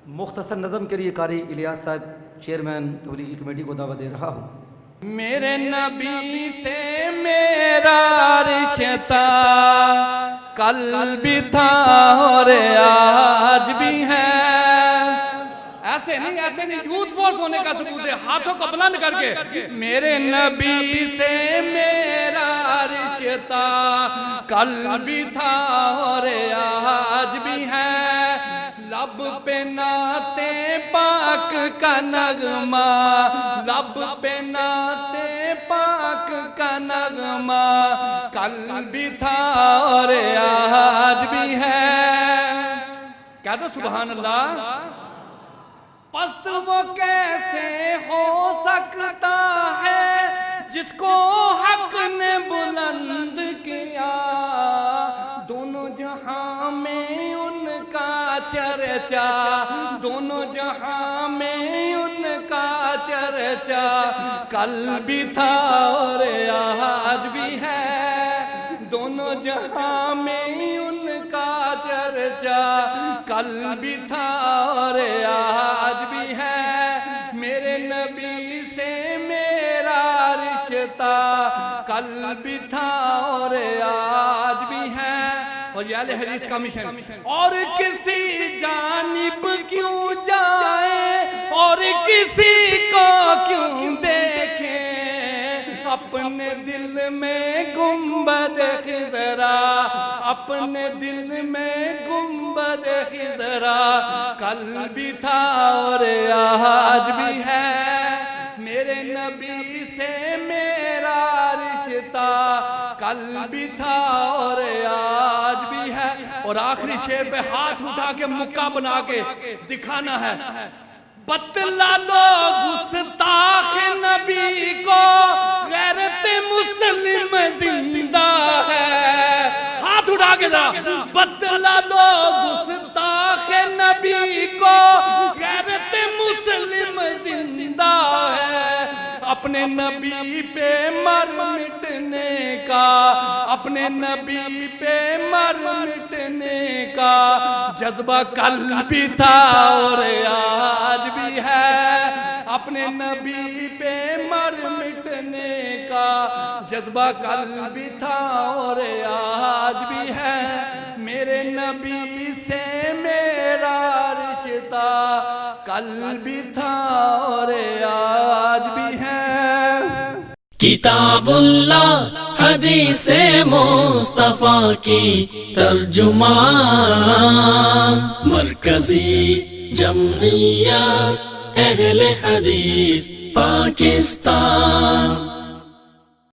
مختصر نظم کے لیے قاری الیاس صاحب چیئرمین تبلیغی کمیٹی کو دعوت دے رہا ہوں۔ میرے نبی سے میرا رشتہ کل بھی تھا اور آج بھی ہے۔ ایسے نہیں یوتھ فورس ہونے کا ثبوت ہے، ہاتھوں کو بلند کر کے۔ میرے نبی سے میرا رشتہ کل بھی تھا اور آج بھی ہے۔ لب پہ نعت پاک کا نغمہ، لب پہ نعت پاک کا نغمہ کل بھی تھا اور آج بھی ہے۔ کہہ دو سبحان اللہ۔ پست وہ کیسے ہو سکتا ہے جس کو حق نے بلند کیا، دونوں جہاں میں ان کا چرچا، دونوں جہاں میں ان کا چرچا کل بھی تھا اور آج بھی ہے۔ دونوں جہاں میں ان کا چرچا کل بھی تھا اور آج بھی ہے۔ میرے نبی سے میرا رشتہ کل بھی تھا اور آج بھی ہے۔ اور یہ اہل حدیث کا مشن۔ اور کسی جانب کیوں جائیں اور کسی کو کیوں دیکھیں، اپنے دل میں گنبد خضرا، اپنے دل میں گنبد خضرا کل بھی تھا اور آج بھی ہے۔ میرے نبی سے میرا رشتہ کل بھی تھا اور آج بھی ہے۔ اور آخری شعر پہ ہاتھ اٹھا کے مکہ بنا کے دکھانا ہے۔ بتلا دو گستاخ نبی کو غیرت مسلم زندہ ہے۔ ہاتھ اٹھا کے ذرا بتلا دو گستاخ نبی کو غیرت مسلم زندہ ہے۔ اپنے نبی پہ مر مٹنے کا، اپنے نبی پہ مر مٹنے کا جذبہ کل بھی تھا اور آج بھی ہے۔ اپنے نبی پہ مر مٹنے کا جذبہ کل بھی تھا اور آج بھی ہے۔ میرے نبی سے میرا رشتہ کل بھی تھا اور آج بھی ہے۔ کتاب اللہ حدیث مصطفیٰ کی ترجمان، مرکزی جمعیت اہل حدیث پاکستان۔